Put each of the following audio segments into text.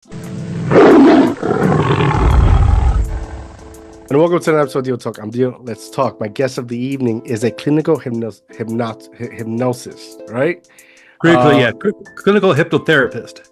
And welcome to another episode of Deal Talk. I'm Deal. Let's talk. My guest of the evening is a clinical hypnosis, right? Clinical, Uh, yeah, clinical hypnotherapist.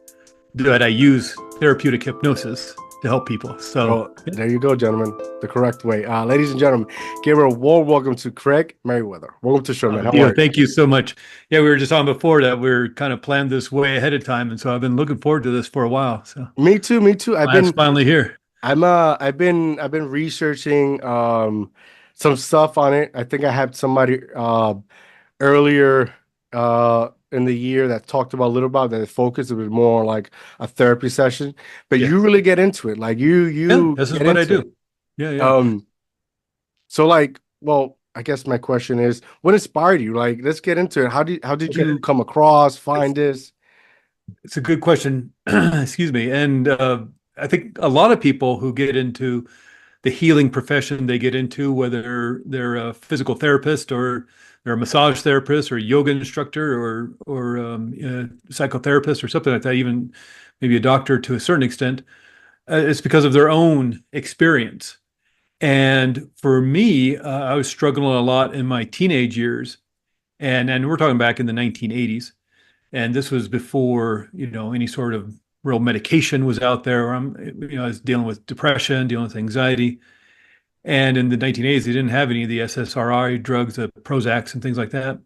But I use therapeutic hypnosis to help people. So, well, there you go, gentlemen. The correct way. Ladies and gentlemen, give a warm welcome to Craig Merriweather. Welcome to the show, man. How are Dio, you? thank you so much. Yeah, we were just on before that we're kind of planned this way ahead of time, and so I've been looking forward to this for a while. So Me too. Me too. it's finally here. I've been researching some stuff on it. I think I had somebody earlier in the year that talked about a little about that focus. It was more like a therapy session, but Yeah, you really get into it. Like you yeah, you this is get what I into it. do. Yeah, yeah. Um, so like, well, I guess my question is, what inspired you? Like, let's get into it. How did Okay, you come across, find this? it's a good question. Excuse me. And I think a lot of people who get into the healing profession they get into, whether they're a physical therapist or they're a massage therapist or a yoga instructor or a psychotherapist or something like that, even maybe a doctor to a certain extent, it's because of their own experience. And for me, I was struggling a lot in my teenage years, and we're talking back in the 1980s, and this was before any sort of real medication was out there. I was dealing with depression, dealing with anxiety. And in the 1980s, they didn't have any of the SSRI drugs, the Prozacs and things like that.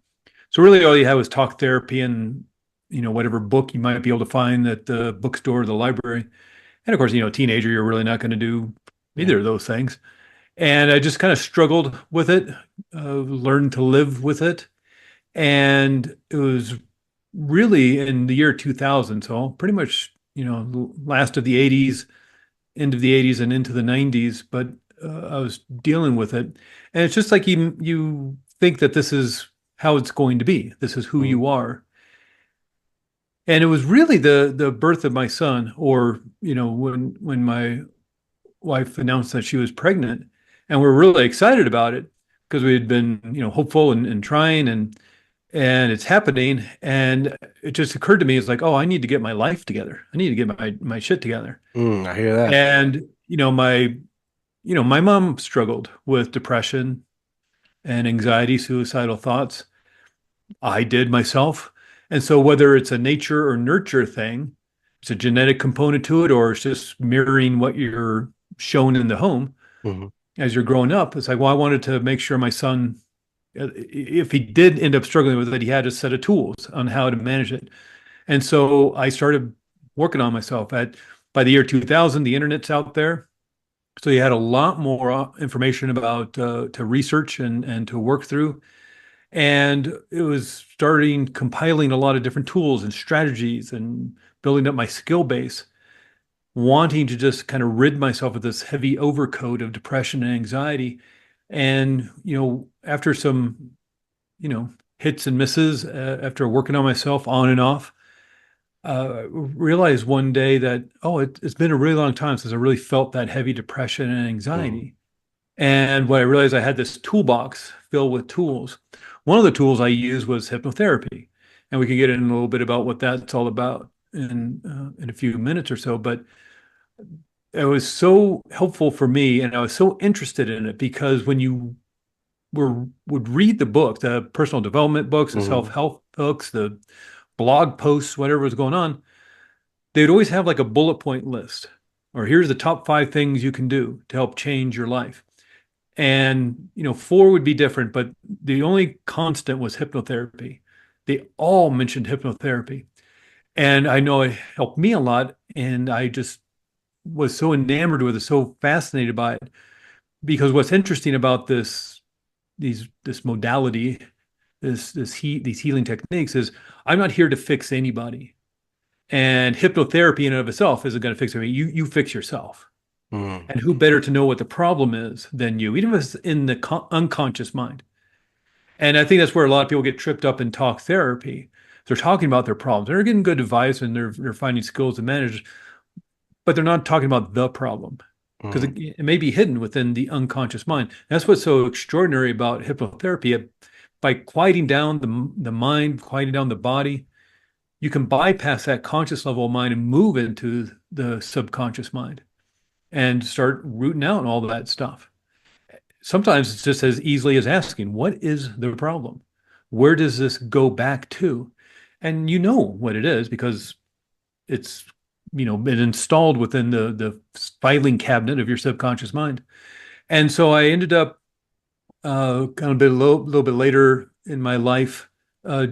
So really all you had was talk therapy and, whatever book you might be able to find at the bookstore or the library. And of course, teenager, you're really not going to do Yeah. either of those things. And I just kind of struggled with it, learned to live with it. And it was really in the year 2000, so pretty much, last of the 80s, end of the 80s and into the 90s, but I was dealing with it. And it's just like you think that this is how it's going to be. This is who Mhm. you are. And it was really the birth of my son, or when my wife announced that she was pregnant, and we're really excited about it because we had been hopeful and trying and it's happening. And it just occurred to me, it's like, oh, I need to get my life together. I need to get my shit together. I hear that. And my mom struggled with depression and anxiety, suicidal thoughts. I did myself. And so whether it's a nature or nurture thing, it's a genetic component to it, or it's just mirroring what you're shown in the home Mhm. as you're growing up. It's like, well, I wanted to make sure my son, if he did end up struggling with it, he had a set of tools on how to manage it. And so I started working on myself. By the year 2000, the internet's out there. So you had a lot more information about to research and to work through. And it was starting compiling a lot of different tools and strategies and building up my skill base, wanting to just kind of rid myself of this heavy overcoat of depression and anxiety. And, after some, you know, hits and misses, after working on myself on and off, realized one day that, oh, it's been a really long time since I really felt that heavy depression and Mhm. anxiety. And what I realized, I had this toolbox filled with tools. One of the tools I used was hypnotherapy, and we can get in a little bit about what that's all about in a few minutes or so. But it was so helpful for me, and I was so interested in it because when you would read the book, the personal development books, the Mhm. self-help books, the blog posts, whatever was going on, they'd always have like a bullet point list, or here's the top 5 things you can do to help change your life. And, four would be different, but the only constant was hypnotherapy. They all mentioned hypnotherapy. And I know it helped me a lot. And I just was so enamored with it, so fascinated by it. Because what's interesting about this modality, these healing techniques is I'm not here to fix anybody. And hypnotherapy in and of itself isn't going to fix everything. You fix yourself. Mhm. And who better to know what the problem is than you, even if it's in the unconscious mind. And I think that's where a lot of people get tripped up in talk therapy. They're talking about their problems. They're getting good advice and they're finding skills to manage, but they're not talking about the problem because Mhm. it may be hidden within the unconscious mind. That's what's so extraordinary about hypnotherapy. By quieting down the mind, quieting down the body, you can bypass that conscious level of mind and move into the subconscious mind and start rooting out all that stuff. Sometimes it's just as easily as asking, what is the problem? Where does this go back to? And you know what it is because it's been installed within the filing cabinet of your subconscious mind. And so I ended up kind of a little bit later in my life,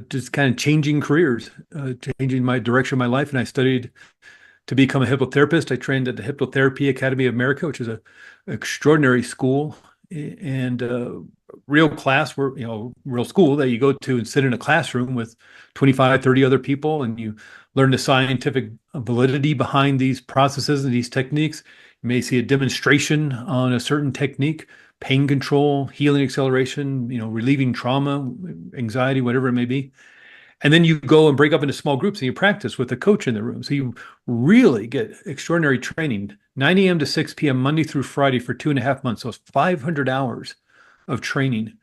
just kind of changing careers, changing my direction of my life. And I studied to become a hypnotherapist. I trained at the Hypnotherapy Academy of America, which is a extraordinary school and real class where, real school that you go to and sit in a classroom with 25, 30 other people, and you learn the scientific validity behind these processes and these techniques. You may see a demonstration on a certain technique, pain control, healing acceleration, relieving trauma, anxiety, whatever it may be. And then you go and break up into small groups and you practice with a coach in the room. So you really get extraordinary training, 9 a.m. to 6 p.m., Monday through Friday for 2.5 months. So it's 500 hours of training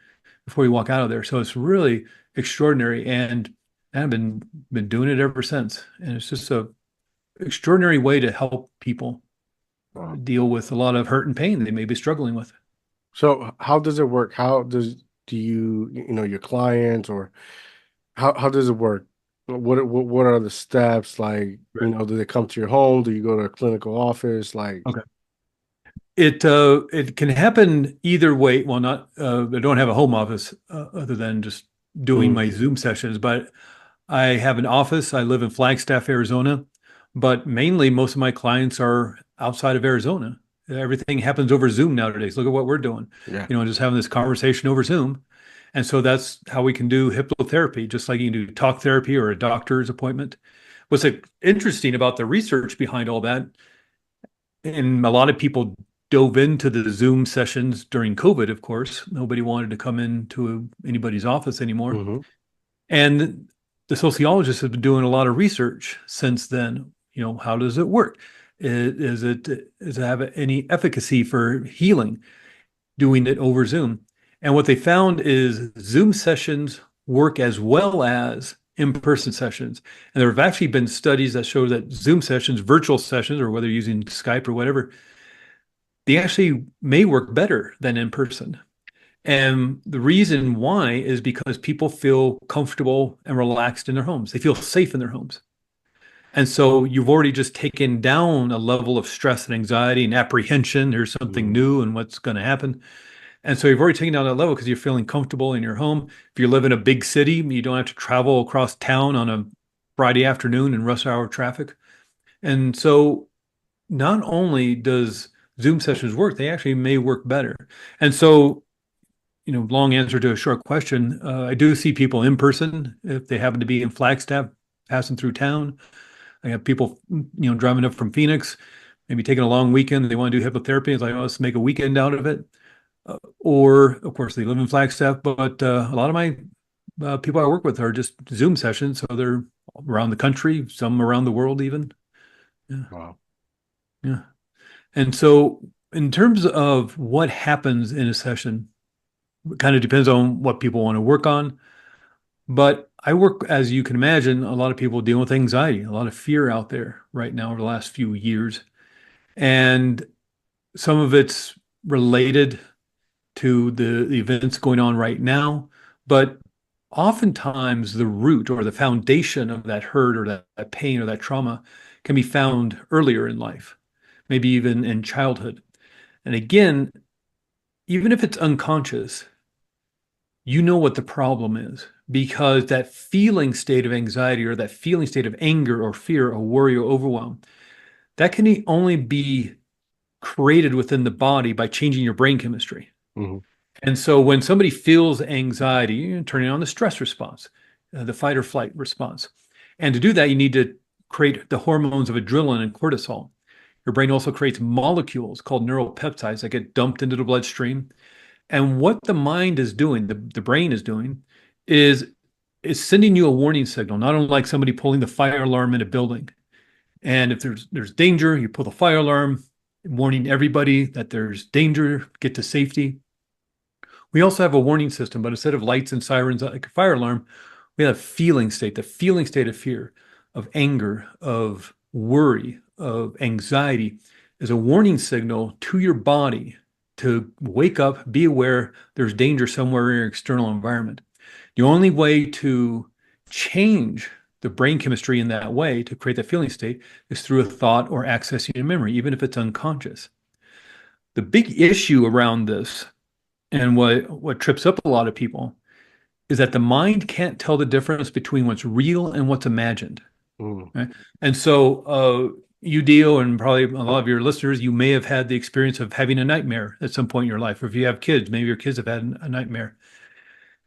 before you walk out of there. So it's really extraordinary. And I've been doing it ever since. And it's just a extraordinary way to help people Wow. deal with a lot of hurt and pain they may be struggling with. So how does it work? Do you, your clients, or how does it work? What are the steps? Like, Right. do they come to your home? Do you go to a clinical office? Like, Okay. It can happen either way. Well, not I don't have a home office other than just doing mm, my Zoom sessions, but I have an office. I live in Flagstaff, Arizona, but mainly most of my clients are outside of Arizona. Everything happens over Zoom nowadays. Look at what we're doing, yeah. just having this conversation over Zoom. And so that's how we can do hypnotherapy, just like you can do talk therapy or a doctor's appointment. What's interesting about the research behind all that, and a lot of people dove into the Zoom sessions during COVID, of course. Nobody wanted to come into anybody's office anymore. Hmm. And the sociologists have been doing a lot of research since then. How does it work? Does it have any efficacy for healing doing it over Zoom? And what they found is Zoom sessions work as well as in-person sessions. And there have actually been studies that show that Zoom sessions, virtual sessions, or whether you're using Skype or whatever, they actually may work better than in person. And the reason why is because people feel comfortable and relaxed in their homes. They feel safe in their homes. And so you've already just taken down a level of stress and anxiety and apprehension. There's something Hmm. new and what's going to happen. And so you've already taken down that level because you're feeling comfortable in your home. If you live in a big city, you don't have to travel across town on a Friday afternoon in rush hour traffic. And so not only does Zoom sessions work, they actually may work better. And so, long answer to a short question. I do see people in person if they happen to be in Flagstaff, passing through town. I have people, driving up from Phoenix, maybe taking a long weekend. They want to do hypnotherapy. It's like, oh, let's make a weekend out of it. Or, of course, they live in Flagstaff, but a lot of my people I work with are just Zoom sessions. So they're around the country, some around the world, even. Yeah. Wow. Yeah. And so, in terms of what happens in a session, it kind of depends on what people want to work on. But I work, as you can imagine, a lot of people dealing with anxiety, a lot of fear out there right now over the last few years. And some of it's related to the events going on right now. But oftentimes, the root or the foundation of that hurt or that pain or that trauma can be found earlier in life, maybe even in childhood. And again, even if it's unconscious, you know what the problem is because that feeling state of anxiety or that feeling state of anger or fear or worry or overwhelm, that can only be created within the body by changing your brain chemistry. Hmm. And so when somebody feels anxiety, you're turning on the stress response, the fight or flight response. And to do that, you need to create the hormones of adrenaline and cortisol. Your brain also creates molecules called neuropeptides that get dumped into the bloodstream. And what the mind is doing, the brain is doing, is is sending you a warning signal, not unlike somebody pulling the fire alarm in a building. And if there's danger, you pull the fire alarm, warning everybody that there's danger, get to safety. We also have a warning system, but instead of lights and sirens like a fire alarm, we have a feeling state, the feeling state of fear. of anger, of worry, of anxiety is a warning signal to your body to wake up, be aware there's danger somewhere in your external environment. The only way to change the brain chemistry in that way to create that feeling state is through a thought or accessing a memory, even if it's unconscious. The big issue around this and what trips up a lot of people is that the mind can't tell the difference between what's real and what's imagined. Mm. Right? And so, you deal, and probably a lot of your listeners, you may have had the experience of having a nightmare at some point in your life. Or if you have kids, maybe your kids have had a nightmare.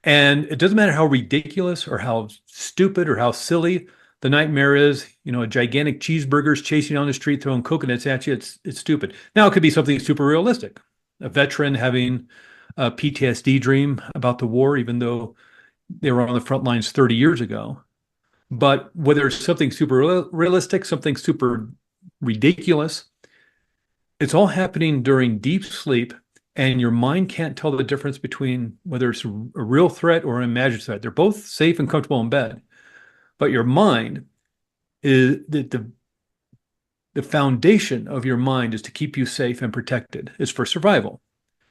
And it doesn't matter how ridiculous or how stupid or how silly the nightmare is. A gigantic cheeseburger's chasing on the street, throwing coconuts at you. It's stupid. Now it could be something super realistic. A veteran having a PTSD dream about the war, even though they were on the front lines 30 years ago. But whether it's something super realistic, something super ridiculous, it's all happening during deep sleep, and your mind can't tell the difference between whether it's a real threat or an imagined threat. They're both safe and comfortable in bed, but your mind is the foundation of your mind is to keep you safe and protected. It's for survival.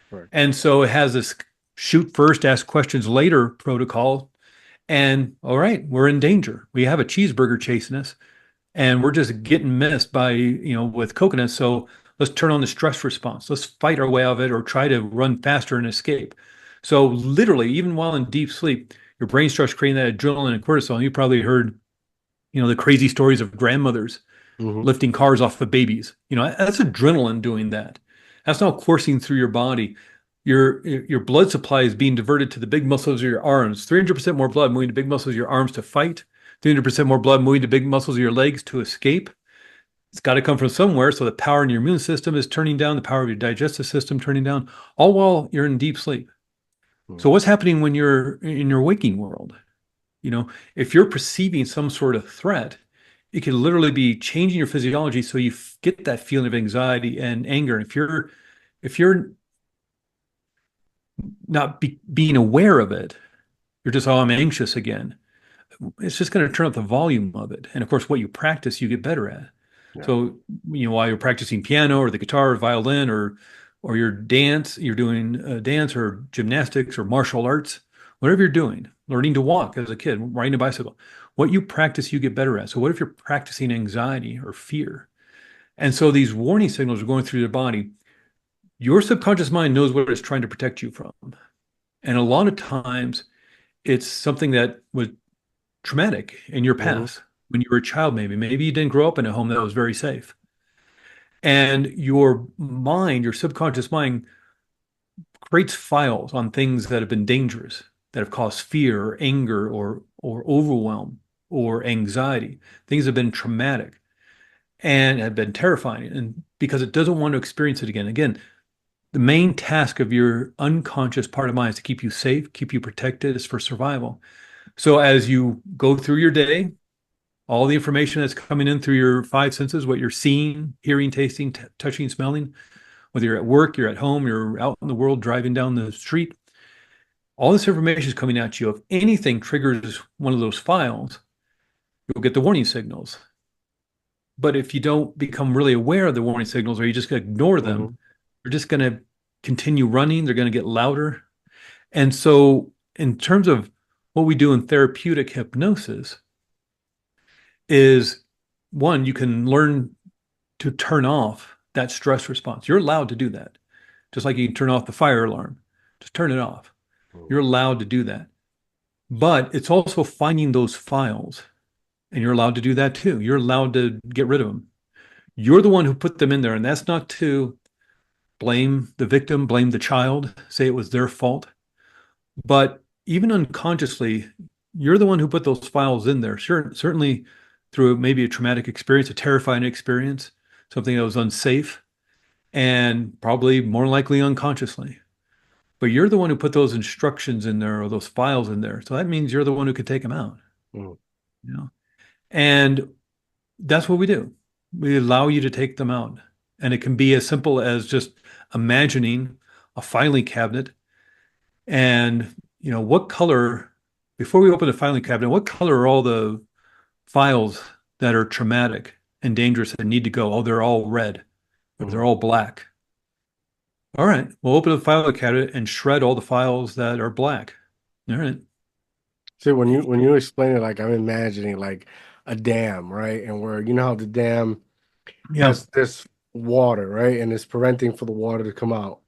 Correct. And so it has this shoot first, ask questions later protocol. And all right, we're in danger. We have a cheeseburger chasing us, and we're just getting missed by, with coconuts. So let's turn on the stress response. Let's fight our way out of it or try to run faster and escape. So literally, even while in deep sleep, your brain starts creating that adrenaline and cortisol. You probably heard, the crazy stories of grandmothers Hmm. lifting cars off of babies. That's adrenaline doing that. That's now coursing through your body. Your blood supply is being diverted to the big muscles of your arms. 300% more blood moving to big muscles of your arms to fight. 300% more blood moving to big muscles of your legs to escape. It's got to come from somewhere. So the power in your immune system is turning down, the power of your digestive system turning down, all while you're in deep sleep. So what's happening when you're in your waking world? If you're perceiving some sort of threat, it can literally be changing your physiology so you get that feeling of anxiety and anger. If you're not being aware of it, you're just, oh, I'm anxious again. It's just going to turn up the volume of it. And of course, what you practice, you get better at. Yeah. So, while you're practicing piano or the guitar or violin or your dance, you're doing dance or gymnastics or martial arts, whatever you're doing, learning to walk as a kid, riding a bicycle, what you practice, you get better at. So what if you're practicing anxiety or fear? And so these warning signals are going through your body. Your subconscious mind knows what it's trying to protect you from. And a lot of times it's something that was traumatic in your Hmm. past when you were a child, maybe. Maybe you didn't grow up in a home that was very safe. And your mind, your subconscious mind, creates files on things that have been dangerous, that have caused fear or anger or overwhelm or anxiety. Things have been traumatic and have been terrifying. And because it doesn't want to experience it again. Again, the main task of your unconscious part of mind is to keep you safe, keep you protected, is for survival. So as you go through your day, all the information that's coming in through your five senses, what you're seeing, hearing, tasting, touching, smelling, whether you're at work, you're at home, you're out in the world driving down the street, all this information is coming at you. If anything triggers one of those files, you'll get the warning signals. But if you don't become really aware of the warning signals or you just ignore them, Hmm. they're just going to continue running. They're going to get louder. And so, in terms of what we do in therapeutic hypnosis, is one, you can learn to turn off that stress response. You're allowed to do that. Just like you can turn off the fire alarm, just turn it off. You're allowed to do that. But it's also finding those files, and you're allowed to do that too. You're allowed to get rid of them. You're the one who put them in there, and that's not to blame the victim, blame the child, say it was their fault. But even unconsciously, you're the one who put those files in there. Sure, certainly through maybe a traumatic experience, a terrifying experience, something that was unsafe, and probably more likely unconsciously. But you're the one who put those instructions in there or those files in there. So that means you're the one who could take them out, Hmm. you know? And that's what we do. We allow you to take them out. And it can be as simple as just imagining a filing cabinet and, what color, before we open the filing cabinet, what color are all the files that are traumatic and dangerous and need to go. Oh, they're all red or they're Mhm. all black. All right, we'll open the file cabinet and shred all the files that are black. All right. See, when you explain it, like I'm imagining like a dam, right? And where you know how the dam Yeah. has this water, right? And it's preventing for the water to come out,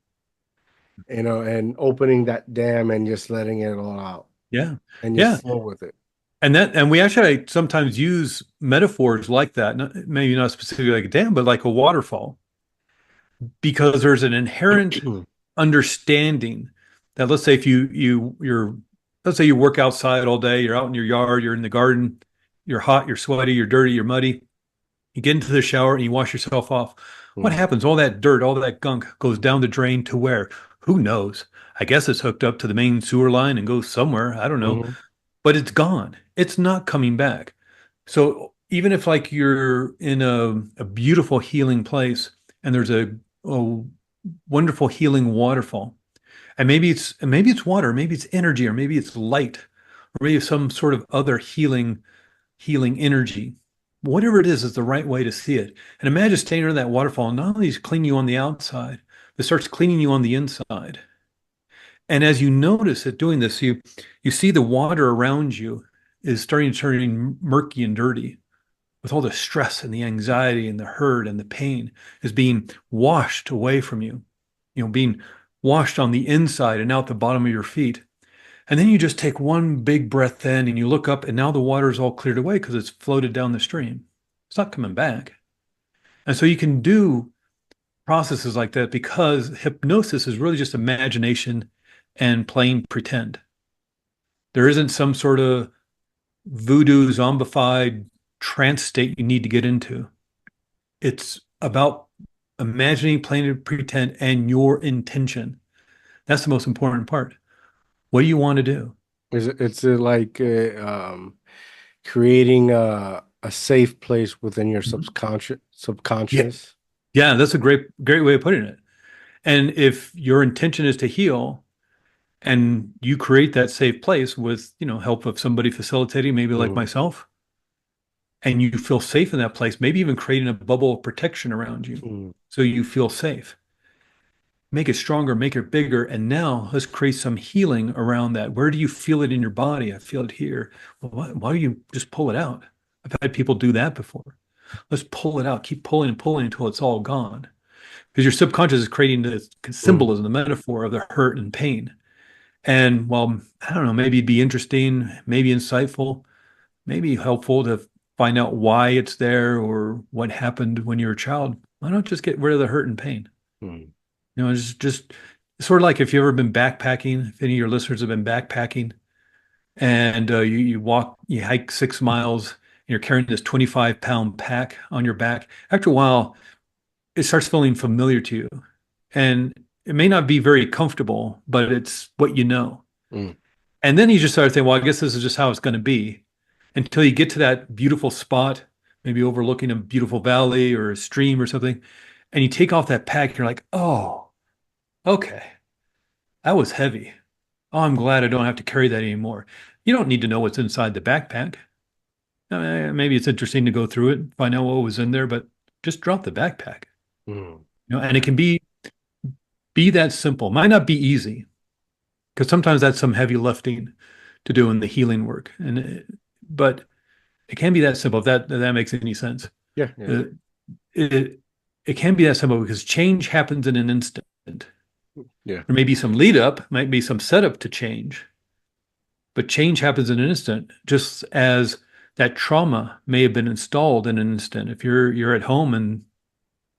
and opening that dam and just letting it all out Yeah. and just Yeah. flow with it. And we actually sometimes use metaphors like that, maybe not specifically like a dam, but like a waterfall, because there's an inherent understanding that let's say if you're let's say you work outside all day, you're out in your yard, you're in the garden, you're hot, you're sweaty, you're dirty, you're muddy. You get into the shower and you wash yourself off. What Mhm. happens? All that dirt, all that gunk goes down the drain to where? Who knows? I guess it's hooked up to the main sewer line and goes somewhere. I don't know. Mhm. But it's gone. It's not coming back. So even if like you're in a beautiful healing place and there's a wonderful healing waterfall, and maybe it's water, maybe it's energy, or maybe it's light, or maybe it's some sort of other healing energy. Whatever it is the right way to see it. And imagine staying under that waterfall, and not only is it cleaning you on the outside, it starts cleaning you on the inside. And as you notice it doing this, you see the water around you is starting to turn murky and dirty with all the stress and the anxiety and the hurt and the pain is being washed away from you, being washed on the inside and out the bottom of your feet. And then you just take one big breath in and you look up, and now the water is all cleared away because it's floated down the stream. It's not coming back. And so you can do processes like that because hypnosis is really just imagination and playing pretend. There isn't some sort of voodoo zombified trance state you need to get into. It's about imagining, playing pretend, and your intention. That's the most important part. What do you want to do? It's like creating a safe place within your Mhm. subconscious Yeah. subconscious. Yeah, that's a great way of putting it. And if your intention is to heal and you create that safe place with, help of somebody facilitating, maybe like Mhm. myself, and you feel safe in that place, maybe even creating a bubble of protection around you Mhm. so you feel safe. Make it stronger, make it bigger, and now let's create some healing around that. Where do you feel it in your body? I feel it here. Well, why don't you just pull it out? I've had people do that before. Let's pull it out, keep pulling and pulling until it's all gone. Because your subconscious is creating the Mhm. symbolism, the metaphor of the hurt and pain. And well, I don't know, maybe it'd be interesting, maybe insightful, maybe helpful to find out why it's there or what happened when you were a child. Why not just get rid of the hurt and pain? Mhm. It's just sort of like if you've ever been backpacking, if any of your listeners have been backpacking and you hike 6 miles, and you're carrying this 25-pound pack on your back. After a while, it starts feeling familiar to you. And it may not be very comfortable, but it's what you know. Mhm. And then you just start thinking, well, I guess this is just how it's going to be until you get to that beautiful spot, maybe overlooking a beautiful valley or a stream or something. And you take off that pack, you're like, oh, okay, that was heavy. Oh, I'm glad I don't have to carry that anymore. You don't need to know what's inside the backpack. Maybe it's interesting to go through it, find out what was in there, but just drop the backpack. Mhm. And it can be that simple. Might not be easy because sometimes that's some heavy lifting to do in the healing work. But it can be that simple if that makes any sense. Yeah, yeah, Uh, it it can be that simple because change happens in an instant. yeah. There may be some lead up, might be some setup to change, but change happens in an instant, just as that trauma may have been installed in an instant. If you're at home and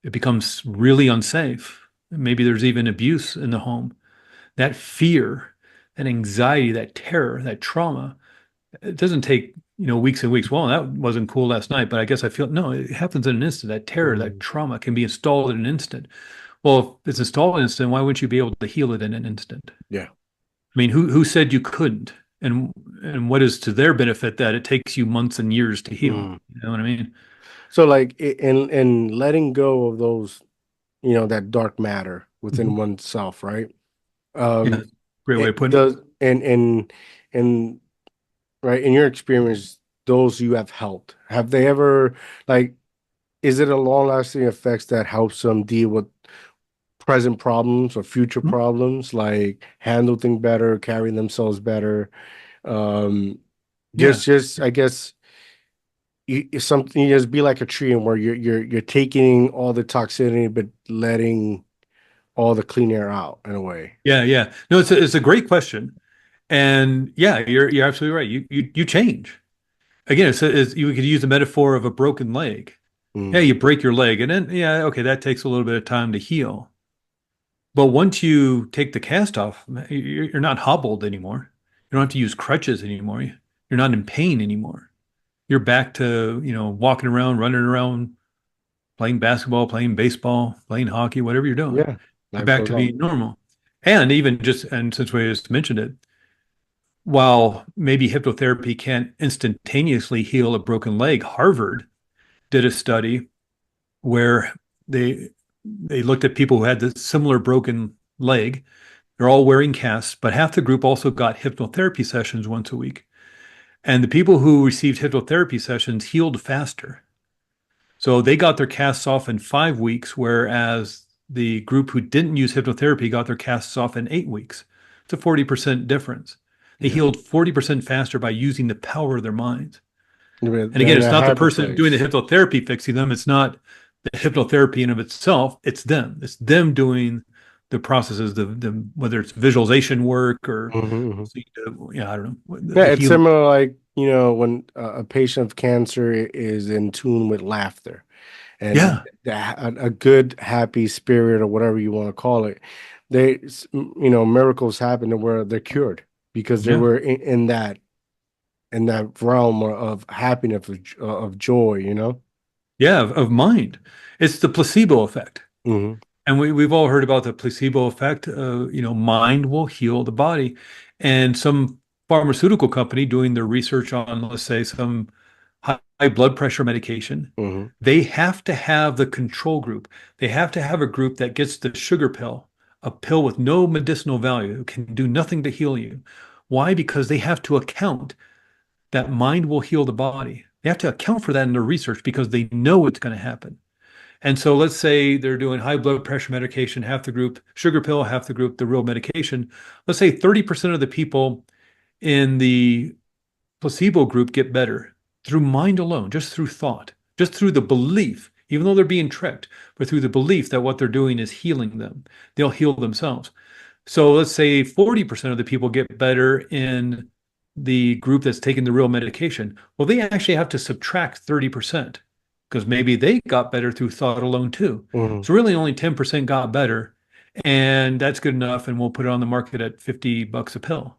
it becomes really unsafe, maybe there's even abuse in the home. That fear, that anxiety, that terror, that trauma, it doesn't take, weeks and weeks. Well, that wasn't cool last night, but I guess I feel no, it happens in an instant. That terror, that Mhm. trauma can be installed in an instant. Well, if it's installed in an instant, why wouldn't you be able to heal it in an instant? Yeah. I mean, who said you couldn't? And what is to their benefit that it takes you months and years to heal? Mhm. You know what I mean? So like in letting go of those, that dark matter within Mhm. oneself, right? Yeah, Um, great way of it putting it. does, and right in your experience. those you have helped? Have they ever like is it a long-lasting effects that helps them deal with present problems or future problems, like handle things better, carry themselves better? Um, Yeah. just I guess something you just be like a tree and where you're taking all the toxicity but letting all the clean air out in a way. Yeah, yeah. No, it's a great question. And yeah, you're absolutely right. You change. Again, you could use the metaphor of a broken leg. Yeah, Mm, you break your leg, and then yeah, okay, that takes a little bit of time to heal. But once you take the cast off, you're not hobbled anymore. You don't have to use crutches anymore. You're not in pain anymore. You're back to, walking around, running around, playing basketball, playing baseball, playing hockey, whatever you're doing. yeah, You're life back goes to on. being normal. And since we just mentioned it, while maybe hypnotherapy can't instantaneously heal a broken leg, Harvard did a study where they they looked at people who had the similar broken leg. They're all wearing casts, but half the group also got hypnotherapy sessions once a week. And the people who received hypnotherapy sessions healed faster. So they got their casts off in 5 weeks, whereas the group who didn't use hypnotherapy got their casts off in 8 weeks. It's a 40% difference. They Yeah, healed 40% faster by using the power of their minds. And they're again, in it's a not the happy person doing the place. hypnotherapy fixing them. It's not the hypnotherapy in of itself. It's them. It's them doing the processes, the whether it's visualization work or Hmm. yeah, I don't know, Yeah, the it's healing. similar like, when a patient of cancer is in tune with laughter and Yeah, a good, happy spirit or whatever you want to call it. Miracles happen where they're cured because they yeah, were in that realm of happiness, of joy, you know? yeah, of mind. It's the placebo effect. Hmm. And we've all heard about the placebo effect. Mind will heal the body. And some pharmaceutical company doing their research on, let's say, some high blood pressure medication, Hmm. they have to have the control group. They have to have a group that gets the sugar pill, a pill with no medicinal value, can do nothing to heal you. Why? Because they have to account that mind will heal the body. They have to account for that in their research because they know it's going to happen. And so let's say they're doing high blood pressure medication, half the group sugar pill, half the group the real medication. Let's say 30% of the people in the placebo group get better through mind alone, just through thought, just through the belief, even though they're being tricked, but through the belief that what they're doing is healing them. They'll heal themselves. So let's say 40% of the people get better in the group that's taking the real medication. Well, they actually have to subtract 30% because maybe they got better through thought alone too. Hmm. So really only 10% got better, and that's good enough, and we'll put it on the market at $50 a pill.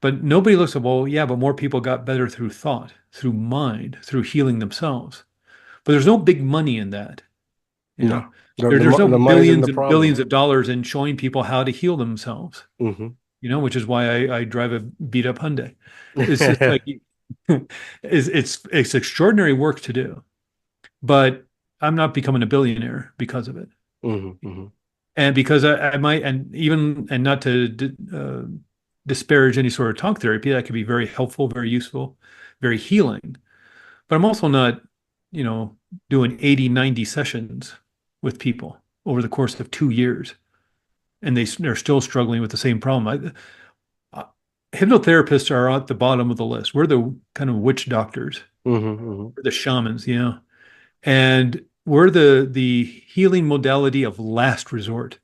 But nobody looks at, well, yeah, but more people got better through thought, through mind, through healing themselves. But there's no big money in that, you No, know. There's no the money's in billions the and problem. billions of dollars in showing people how to heal themselves, Hmm. which is why I drive a beat up Hyundai. It's like it's extraordinary work to do, but I'm not becoming a billionaire because of it. Hmm. Hmm. And because I might, and not to disparage any sort of talk therapy, that could be very helpful, very useful, very healing. But I'm also not, you know, doing 80, 90 sessions with people over the course of 2 years, and they're still struggling with the same problem. Hypnotherapists are at the bottom of the list. We're the kind of witch doctors, Hmm. Hmm. we're the shamans, and we're the healing modality of last resort.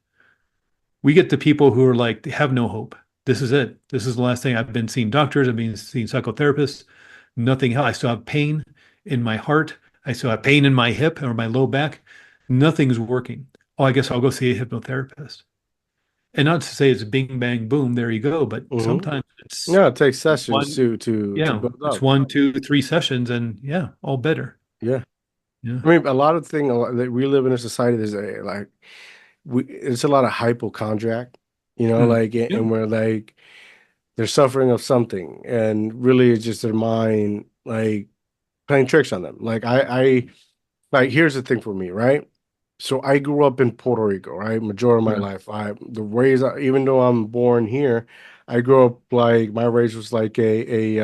We get the people who are like, they have no hope. This is it. This is the last thing. I've been seeing doctors. I've been seeing psychotherapists. Nothing else. I still have pain in my heart. I still have pain in my hip or my low back. Nothing's working. Oh, I guess I'll go see a hypnotherapist. And not to say it's bing, bang, boom, there you go, but Hmm. sometimes it's Yeah, it takes sessions one, to yeah, build it's up. 1, 2, 3 sessions and yeah, all better. Yeah. Yeah. I mean, a lot of things that we live in a society that's like it's a lot of hypochondriac, Mm. like, Yeah. and we're like they're suffering of something, and really it's just their mind like playing tricks on them. Like like here's the thing for me, right? So I grew up in Puerto Rico, right? Majority of my Yeah. life. The raise, even though I'm born here, I grew up like my race was like a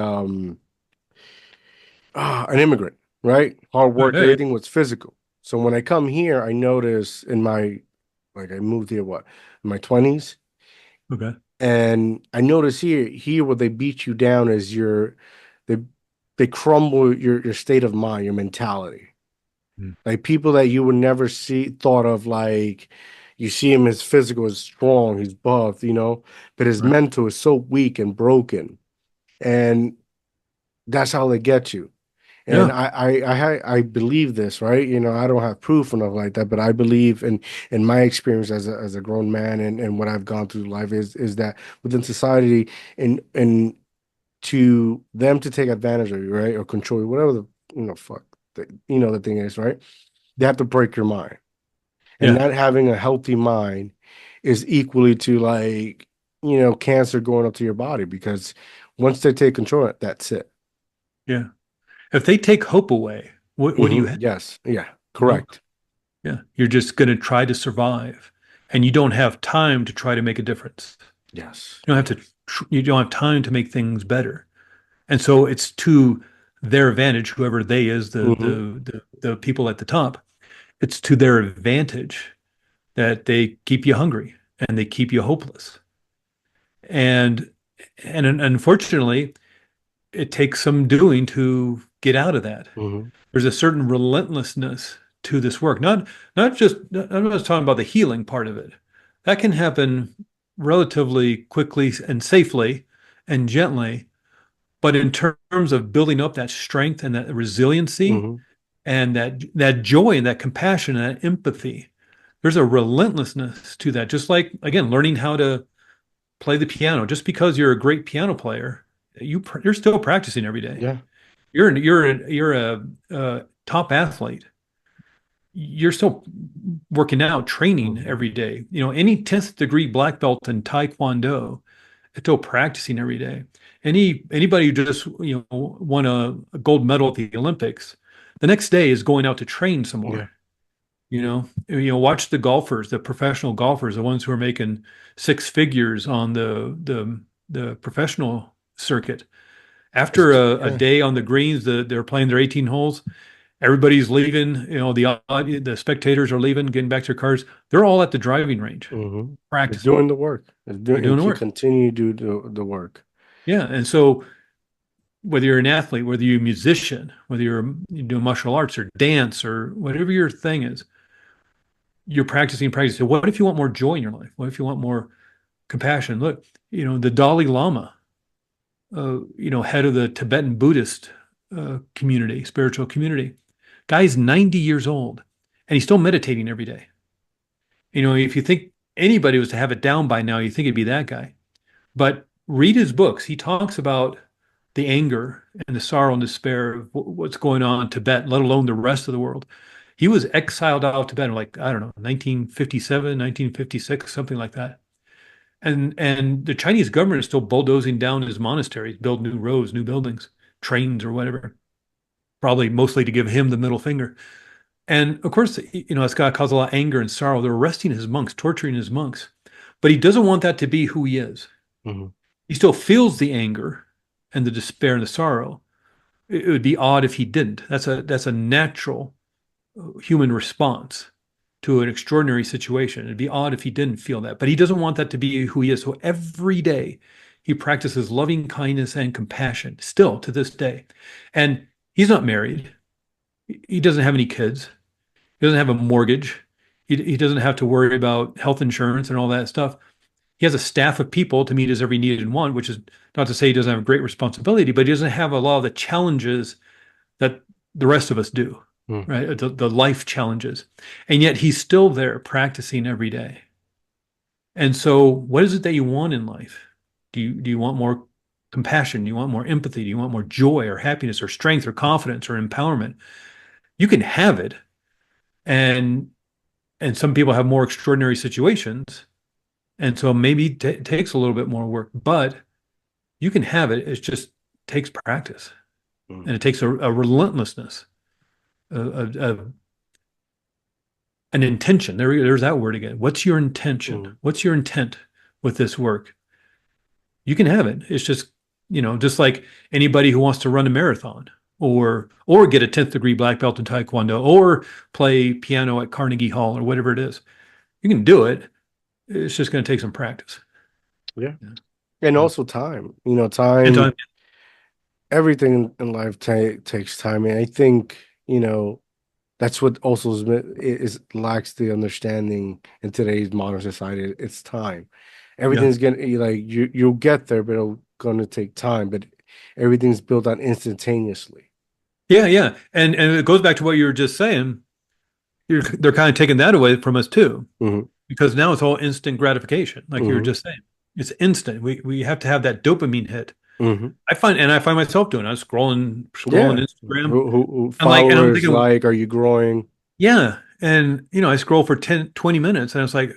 an immigrant, right? Hard Right. work, Yeah, yeah. everything was physical. So when I come here, I notice in my, like I moved here, what, in my 20s? Okay. And I notice here where they beat you down is they they crumble your state of mind, your mentality. Mm. Like people that you would never see thought of, like you see him, his physical is strong, he's buff, but his Right. mental is so weak and broken. And that's how they get you. And Yeah. I believe this, right? I don't have proof or nothing like that, but I believe in my experience as a grown man, and what I've gone through life is that within society, and to them to take advantage of you, right? Or control you, whatever fuck the thing is, right? They have to break your mind. And Yeah. not having a healthy mind is equally to, like, cancer going up to your body, because once they take control, that's it. Yeah. If they take hope away, what do you have? Yes. Yeah. You know? Correct. Yeah. You're just going to try to survive, and you don't have time to try to make a difference. Yes. You don't have to. You don't have time to make things better. And so it's to their advantage, whoever they is, Hmm. the people at the top. It's to their advantage that they keep you hungry and they keep you hopeless. And unfortunately, it takes some doing to get out of that. Hmm. There's a certain relentlessness to this work. I'm not just talking about the healing part of it. That can happen relatively quickly and safely and gently, but in terms of building up that strength and that resiliency Hmm. and that joy and that compassion and that empathy, there's a relentlessness to that. Just like again, learning how to play the piano. Just because you're a great piano player, you're still practicing every day. Yeah. You're a top athlete. You're still working out, training Hmm. every day. Any 10th degree black belt in Taekwondo, it's still practicing every day. Anybody who just won a gold medal at the Olympics, the next day is going out to train some Yeah. more. Watch the golfers, the professional golfers, the ones who are making six figures on the professional circuit. After a Yeah. day on the greens, they're playing their 18 holes. Everybody's leaving. The spectators are leaving, getting back to their cars. They're all at the driving range Hmm. They're practicing. doing the work. They're They're doing, doing and the to work. continue to do the work. Yeah, and so whether you're an athlete, whether you're a musician, whether you do martial arts or dance or whatever your thing is, you're practicing. So what if you want more joy in your life? What if you want more compassion? Look, the Dalai Lama, head of the Tibetan Buddhist community, spiritual community. Guy's 90 years old and he's still meditating every day. If you think anybody was to have it down by now, you think it'd be that guy. But read his books. He talks about the anger and the sorrow and despair of what's going on in Tibet, let alone the rest of the world. He was exiled out of Tibet in, like, I don't know, 1957, 1956, something like that. And the Chinese government is still bulldozing down his monasteries, build new roads, new buildings, trains or whatever, probably mostly to give him the middle finger. And of course, it's got to cause a lot of anger and sorrow. They're arresting his monks, torturing his monks, but he doesn't want that to be who he is. Hmm. He still feels the anger and the despair and the sorrow. It would be odd if he didn't. That's a natural human response to an extraordinary situation. It'd be odd if he didn't feel that, but he doesn't want that to be who he is. So every day he practices loving kindness and compassion still to this day. And he's not married. He doesn't have any kids. He doesn't have a mortgage. He doesn't have to worry about health insurance and all that stuff. He has a staff of people to meet his every need and want, which is not to say he doesn't have a great responsibility, but he doesn't have a lot of the challenges that the rest of us do, Hmm. right? The life challenges. And yet he's still there practicing every day. And so, what is it that you want in life? Do you want more compassion? Do you want more empathy? Do you want more joy or happiness or strength or confidence or empowerment? You can have it. And some people have more extraordinary situations. And so maybe it takes a little bit more work, but you can have it. It just takes practice Hmm. and it takes a relentlessness, a, a, an intention. There's that word again. What's your intention? Hmm. What's your intent with this work? You can have it. It's just like anybody who wants to run a marathon. or get a 10th degree black belt in taekwondo or play piano at Carnegie Hall or whatever it is. You can do it. It's just going to take some practice. Yeah. Yeah. And Yeah. also time. And Time, time. everything in life takes time. And I think, that's what also lacks the understanding in today's modern society. It's time. Yeah. Everything's gonna like you'll get there, but it's gonna take time. But everything's built on instantaneously. Yeah. Yeah. And it goes back to what you were just saying. They're kind of taking that away from us too, Hmm. because now it's all instant gratification, like you were Hmm. just saying. It's instant. We have to have that dopamine hit. Hmm. I find myself doing. I was scrolling Yeah. Instagram, Who and I'm followers thinking, like? Are you growing? yeah. And I scroll for 10, 20 minutes, and it's like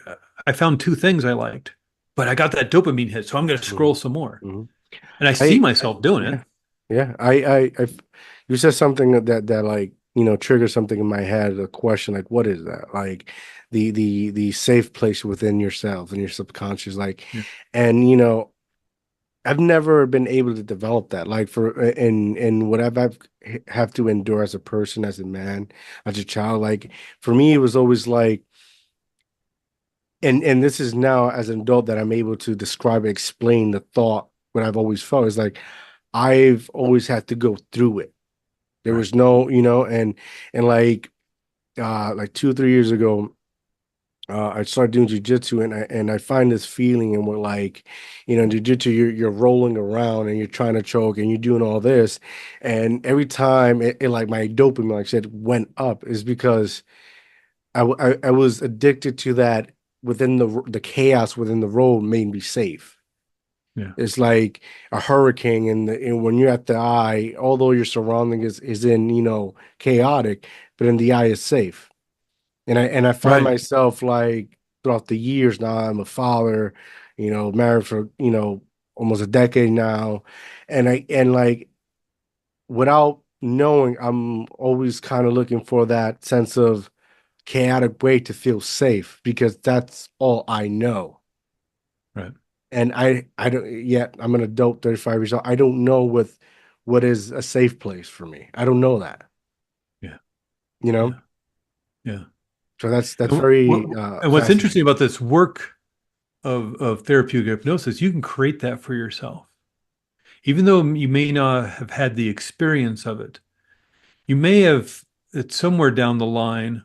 I found two things I liked, but I got that dopamine hit, so I'm going to Hmm. scroll some more. Hmm. And I see I myself doing it. yeah. Yeah. You said something that like, triggers something in my head, a question like, what is that? Like the safe place within yourself and your subconscious, like, Yeah. and I've never been able to develop that. Like in whatever have to endure as a person, as a man, as a child. Like for me, it was always like, and this is now as an adult that I'm able to describe, explain the thought. What I've always felt is like I've always had to go through it. There Right. was no, and like 2 or 3 years ago, I started doing jujitsu, and I find this feeling, and we're like, in jujitsu, you're rolling around and you're trying to choke and you're doing all this, and every time it like my dopamine, like I said, went up, is because I was addicted to that within the chaos within the road made me safe. Yeah. It's like a hurricane, and when you're at the eye, although your surrounding is in chaotic, but in the eye is safe. And I find Right. myself like throughout the years now, I'm a father, married for almost a decade now, and like without knowing, I'm always kind of looking for that sense of chaotic way to feel safe because that's all I know. Right. And I don't yet. I'm an adult, 35 years old. I don't know what is a safe place for me. I don't know that, Yeah. you know. Yeah. Yeah. So that's And very what's interesting fascinating. about this work of therapeutic hypnosis, you can create that for yourself. Even though you may not have had the experience of it, you may have at somewhere down the line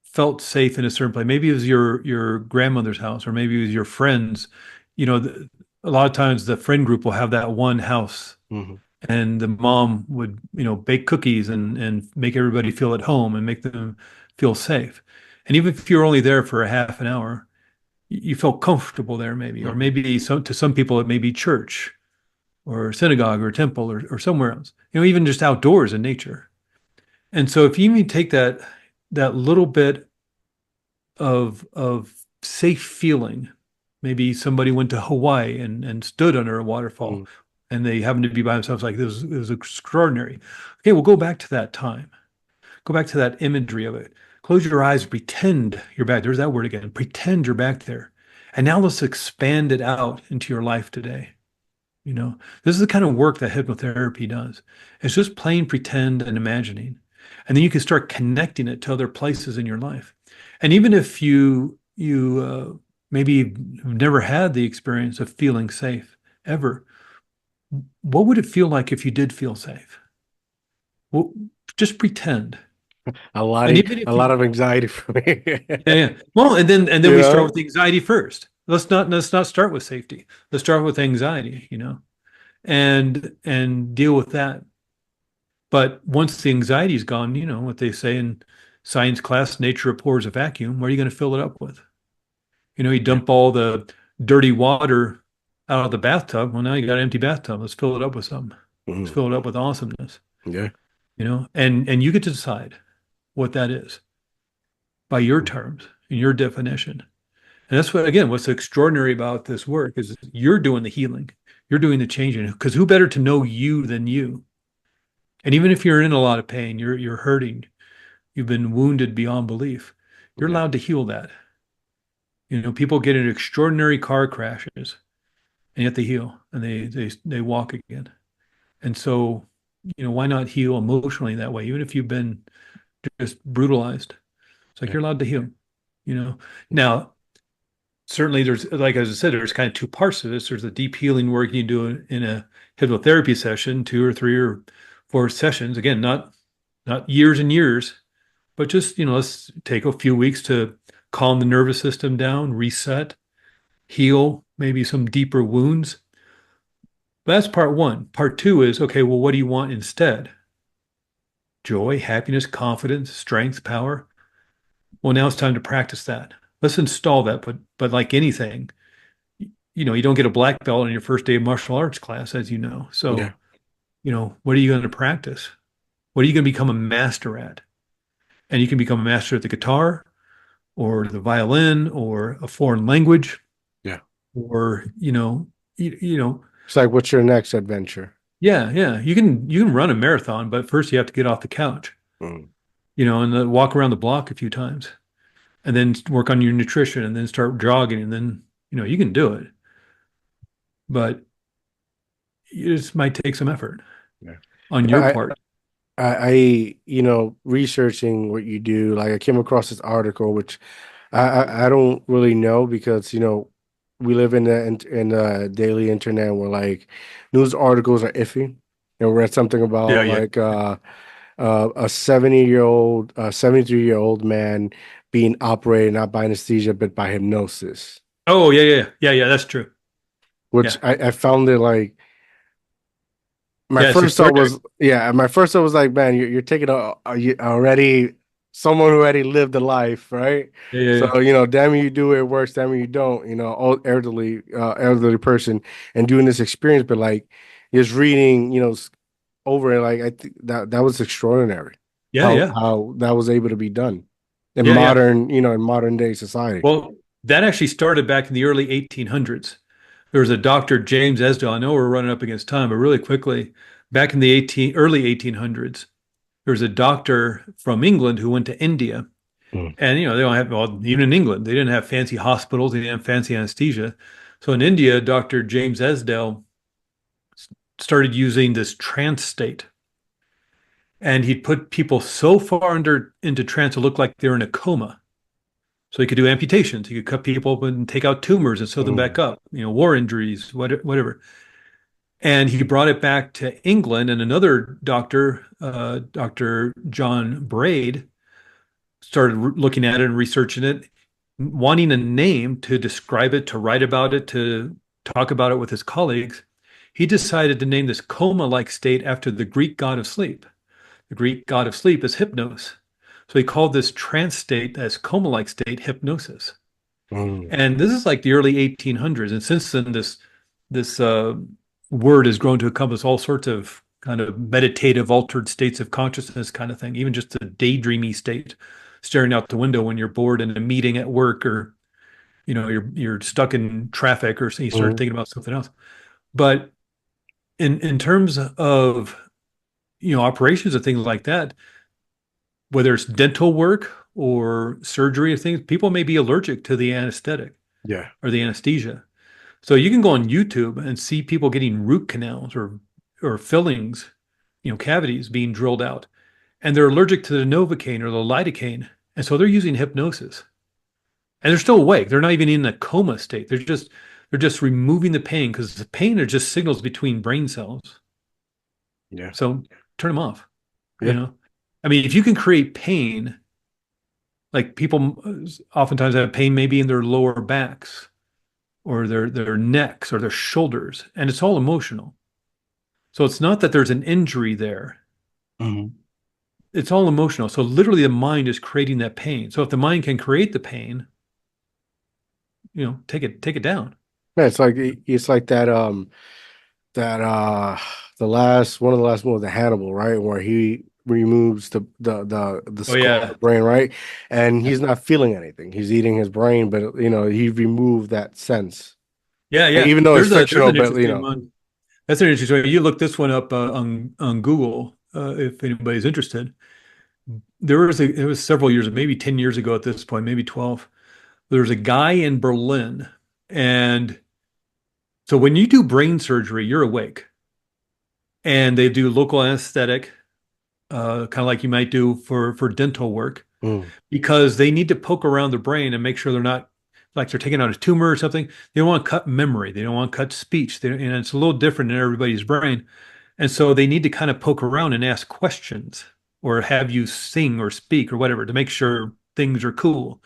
felt safe in a certain place. Maybe it was your grandmother's house, or maybe it was your friends. You know, a lot of times the friend group will have that one house, Hmm. and the mom would bake cookies and make everybody feel at home and make them feel safe. And even if you're only there for a half an hour, you felt comfortable there, maybe, or Hmm. maybe to some people it may be church or synagogue or temple or somewhere else. Even just outdoors in nature. And so if you even take that little bit of safe feeling. Maybe somebody went to Hawaii and stood under a waterfall Hmm. and they happened to be by themselves. Like this it was extraordinary. Okay, we'll go back to that time. Go back to that imagery of it. Close your eyes, pretend you're back. There's that word again. Pretend you're back there. And now let's expand it out into your life today. This is the kind of work that hypnotherapy does. It's just playing pretend and imagining. And then you can start connecting it to other places in your life. And even if you maybe have never had the experience of feeling safe ever, what would it feel like if you did feel safe? Well, just pretend. A lot And of even a if lot you of anxiety for me. Yeah, yeah. Well, and then You we start with know? the anxiety first. Let's not start with safety. Let's start with anxiety, and deal with that. But once the anxiety's gone, what they say in science class, nature abhors a vacuum. What are you going to fill it up with? You Yeah. dump all the dirty water out of the bathtub. Well, now you got an empty bathtub. Let's fill it up with something. Let's Mhm. fill it up with awesomeness, Yeah. and you get to decide what that is by your Mhm. terms and your definition. And that's what's extraordinary about this work is you're doing the healing. You're doing the changing because who better to know you than you? And even if you're in a lot of pain, you're hurting, you've been wounded beyond belief, you're Yeah. allowed to heal that. People get in extraordinary car crashes and yet they heal and they walk again. And so why not heal emotionally that way, even if you've been just brutalized? It's like Yeah. you're allowed to heal, you know. Now, certainly there's, like as I said, there's kind of two parts to this. There's the deep healing work you do in a hypnotherapy session, 2 or 3 or 4 sessions. Again, not years and years, but just, let's take a few weeks to calm the nervous system down, reset, heal maybe some deeper wounds. That's part one. Part two is, okay, well, what do you want instead? Joy, happiness, confidence, strength, power. Well, now it's time to practice that. Let's install that. But like anything, you don't get a black belt on your first day of martial arts class, as you know. Yeah. So, what are you going to practice? What are you going to become a master at? And you can become a master at the guitar or the violin or a foreign language Yeah. or, It's like, what's your next adventure? yeah, yeah. You can run a marathon, but first you have to get off the couch, Mm. and walk around the block a few times and then work on your nutrition and then start jogging and then, you can do it. But it just might take some effort Yeah. on your Yeah. part. Researching what you do, like I came across this article, which I don't really know because, we live in the daily internet where like news articles are iffy. Read something Yeah, about yeah. like a 70-year-old, 73-year-old man being operated not by anesthesia but by hypnosis, Oh, yeah, yeah, yeah, yeah. That's true. which Yeah, I found it like yeah. It's extraordinary. my first thought was like, man, you're taking you already someone who already lived a life, right? Yeah, yeah, yeah. So, damn you do it works, damn you don't, old elderly person and doing this experience, but like just reading, over it, like I think that was extraordinary Yeah, how yeah, that was able to be done yeah, yeah. in modern day society. Well, that actually started back in the early 1800s. There was a Dr. James Esdell. I know we're running up against time, but really quickly, back in the early 1800s, there was a doctor from England who went to India. Mm. And, they don't have, well, even in England, they didn't have fancy hospitals, they didn't have fancy anesthesia. So in India, Dr. James Esdell started using this trance state. And he'd put people so far into trance it looked like they were in a coma. So he could do amputations. He could cut people open and take out tumors and sew them back Mm. up, war injuries, whatever. And he brought it back to England, and another doctor, Dr. John Braid, started looking at it and researching it, wanting a name to describe it, to write about it, to talk about it with his colleagues. He decided to name this coma-like state after the Greek god of sleep. The Greek god of sleep is Hypnos. So he called this trance state, as coma-like state, hypnosis. Mm. And this is like the early 1800s. And since then, this word has grown to encompass all sorts of kind of meditative, altered states of consciousness kind of thing, even just a daydreamy state, staring out the window when you're bored in a meeting at work, or you're stuck in traffic, or you start Mm. thinking about something else. But in terms of operations and things like that, whether it's dental work or surgery or things, people may be allergic to the anesthetic Yeah. or the anesthesia. So you can go on YouTube and see people getting root canals or fillings, cavities being drilled out, and they're allergic to the Novocaine or the lidocaine, and so they're using hypnosis, and they're still awake. They're not even in a coma state. They're just removing the pain, because the pain are just signals between brain cells. Yeah. So turn them off. You Yeah. know, I mean, if you can create pain, like people oftentimes have pain maybe in their lower backs or their necks or their shoulders, and it's all emotional. So it's not that there's an injury there. Mhm. It's all emotional. So literally the mind is creating that pain. So if the mind can create the pain, take it down. Yeah, it's like that the last one of the last movies, the Hannibal, right, where he removes the Oh skull of the yeah. brain, right, and he's not feeling anything. He's eating his brain, but he removed that sense, Yeah, and yeah. even though it's There's fictional, an but interesting one. That's an interesting one. You look this one up on Google, if anybody's interested. It was several years, maybe 10 years ago at this point, maybe 12. There was a guy in Berlin, and so when you do brain surgery, you're awake. and they do local anesthetic, kind of like you might do for dental work, Mm. because they need to poke around the brain and make sure they're not like they're taking out a tumor or something. They don't want to cut memory. They don't want to cut speech. And it's a little different in everybody's brain. And so they need to kind of poke around and ask questions or have you sing or speak or whatever to make sure things are cool.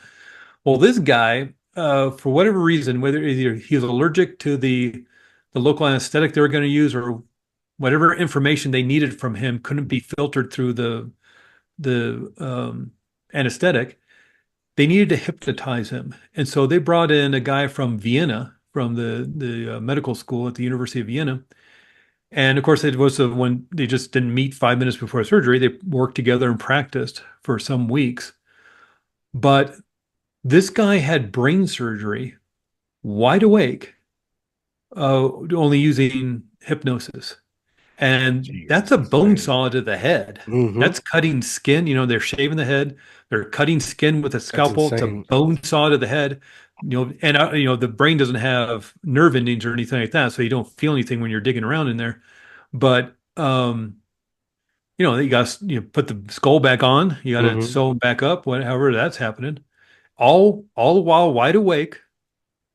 Well, this guy, for whatever reason, whether either he was allergic to the local anesthetic they were going to use or whatever information they needed from him couldn't be filtered through the anesthetic, they needed to hypnotize him. And so they brought in a guy from Vienna, from the medical school at the University of Vienna. And of course, it was when they just didn't meet 5 minutes before surgery. They worked together and practiced for some weeks. But this guy had brain surgery, wide awake, only using hypnosis. And that's Jesus, a that's bone crazy. saw to the head. Hmm. That's cutting skin. They're shaving the head. They're cutting skin with a That's scalpel. It's a insane. bone saw to the head. And the brain doesn't have nerve endings or anything like that, so you don't feel anything when you're digging around in there. But you got to put the skull back on. You got to Hmm. sew it back up. However that's happening, all the while wide awake,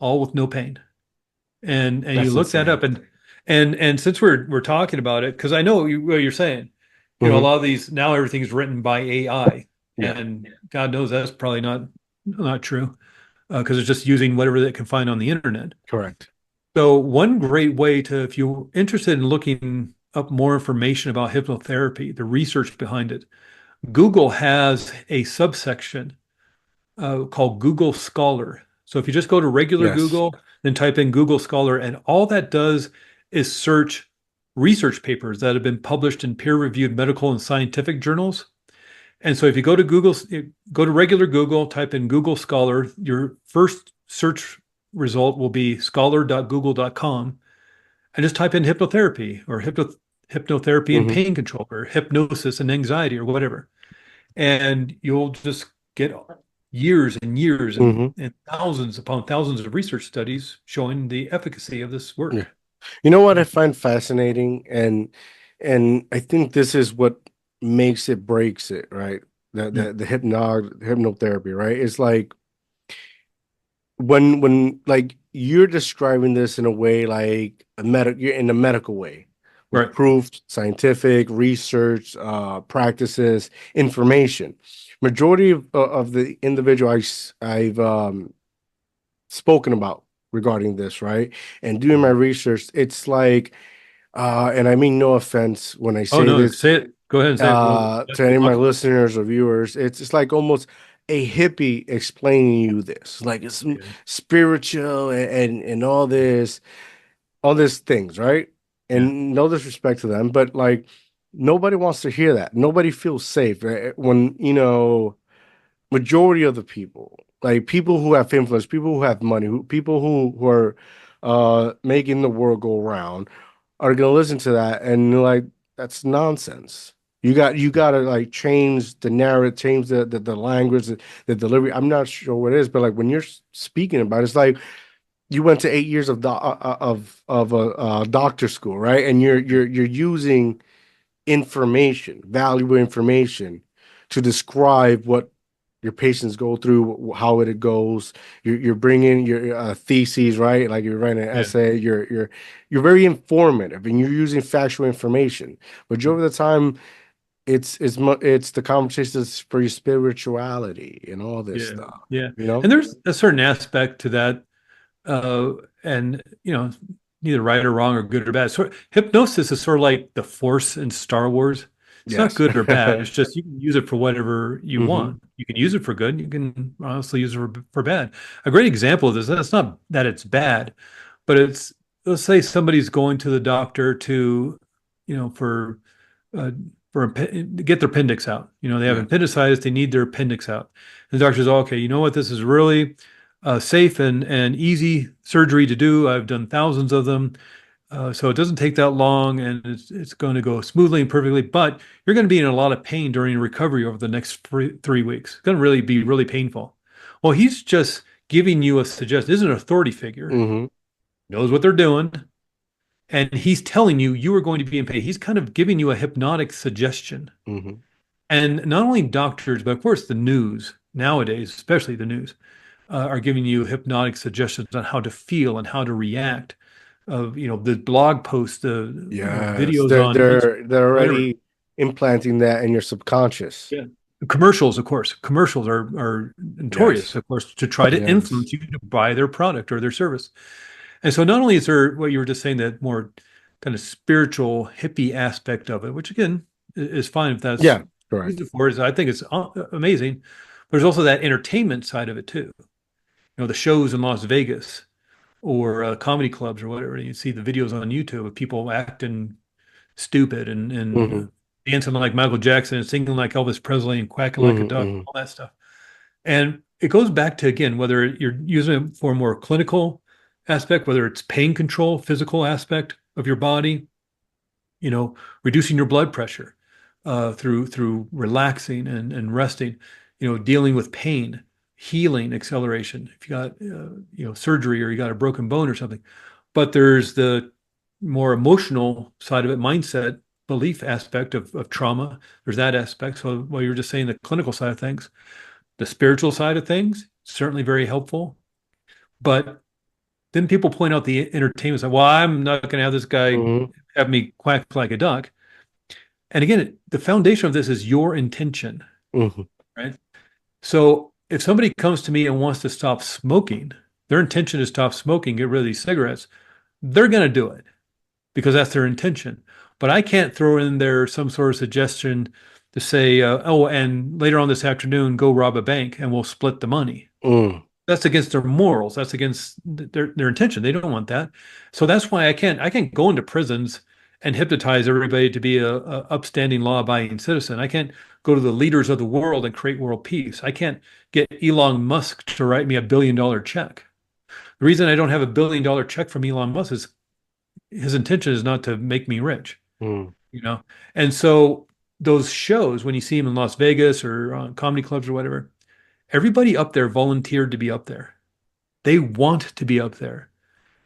all with no pain. And you That's look that insane. up and since we're talking about it, because I know what you're saying, a Hmm. lot of these now everything's written by AI, Yeah, and God knows that's probably not true, because it's just using whatever they can find on the internet. correct. So one great way to, if you're interested in looking up more information about hypnotherapy, the research behind it, Google has a subsection called Google Scholar. So if you just go to regular Yes. Google, then type in Google Scholar, and all that does is search research papers that have been published in peer-reviewed medical and scientific journals. And so if you go to Google, go to regular Google, type in Google Scholar, your first search result will be scholar.google.com, and just type in hypnotherapy or hypnotherapy and Hmm. pain control or hypnosis and anxiety or whatever, and you'll just get years and years Hmm. and thousands upon thousands of research studies showing the efficacy of this Yeah. work. You know what I find fascinating, and I think this is what makes it breaks it, right? The Yeah. the the hypnotherapy, right? It's like when like you're describing this in a way like you're in a medical way with Right. proof, scientific research, practices, information. Majority of the individual I've spoken about regarding this, right? And doing my Mhm. research, it's like, and I mean no offense when I Oh say no, this, say it. Go ahead and say it. We'll to any of my talk about listeners or viewers, it's like almost a hippie explaining you this, like it's it. spiritual and all these things, right? Yeah. And no disrespect to them, but like nobody wants to hear that. Nobody feels safe, right? When majority of the people, like people who have influence, people who have money, people who are making the world go around, are gonna listen to that and you're like, that's nonsense. You gotta like change the narrative, change the language, the delivery. I'm not sure what it is, but like when you're speaking about it, it's like you went to 8 years of doctor school, right? And you're using information, valuable information, to describe what your patients go through, how it goes. You're bringing your theses, right? Like you're writing an Yeah. essay. You're very informative, and you're using factual information. But over the time, it's the conversations for your spirituality and all this Yeah. stuff. Yeah. You know? And there's a certain aspect to that, and neither right or wrong or good or bad. So hypnosis is sort of like the Force in Star Wars. It's not Yes. good or bad. It's just you can use it for whatever you Hmm. want. You can use it for good. You can honestly use it for bad. A great example of this, that's not that it's bad, but it's, let's say somebody's going to the doctor to, you know, uh, to get their appendix out. They have Yeah. appendicitis, they need their appendix out. And the doctor says, okay, you know what, this is really safe and easy surgery to do. I've done thousands of them. So it doesn't take that long and it's going to go smoothly and perfectly, but you're going to be in a lot of pain during recovery over the next 3 weeks. It's going to really be really painful. Well, he's just giving you a suggestion. This is an authority figure, Hmm. knows what they're doing, and he's telling you you are going to be in pain. He's kind of giving you a hypnotic suggestion. Hmm. And not only doctors, but of course the news nowadays, especially the news, are giving you hypnotic suggestions on how to feel and how to react. Of the blog posts, the Yes, videos on YouTube, they're whatever. already implanting that in your subconscious. Yeah. Commercials, of course. Commercials are notorious, Yes. of course, to try to Yes. influence you to buy their product or their service. And so not only is there what you were just saying, that more kind of spiritual hippie aspect of it, which again is fine if that's Yeah, correct. used it for, is I think it's amazing. But there's also that entertainment side of it too. The shows in Las Vegas or comedy clubs or whatever. You see the videos on YouTube of people acting stupid and Hmm. dancing like Michael Jackson and singing like Elvis Presley and quacking like a Hmm. duck, Hmm. all that stuff. And it goes back to, again, whether you're using it for a more clinical aspect, whether it's pain control, physical aspect of your body, you know, reducing your blood pressure through relaxing and resting, dealing with pain, healing, acceleration. If you got surgery or you got a broken bone or something, but there's the more emotional side of it, mindset, belief aspect of trauma. There's that aspect. So while you're just saying the clinical side of things, the spiritual side of things, certainly very helpful. But then people point out the entertainment side. Well, I'm not going to have this guy Hmm. have me quack like a duck. And again, the foundation of this is your intention, Hmm. right? So if somebody comes to me and wants to stop smoking, their intention is stop smoking, get rid of these cigarettes, they're going to do it because that's their intention. But I can't throw in there some sort of suggestion to say, oh, and later on this afternoon, go rob a bank and we'll split the money. Mm. That's against their morals. That's against their intention. They don't want that. So that's why I can't go into prisons and hypnotize everybody to be a upstanding, law-abiding citizen. I can't go to the leaders of the world and create world peace. I can't get Elon Musk to write me $1 billion check. The reason I don't have $1 billion check from Elon Musk is his intention is not to make me rich, Mm. you know? And so those shows, when you see them in Las Vegas or comedy clubs or whatever, everybody up there volunteered to be up there. They want to be up there.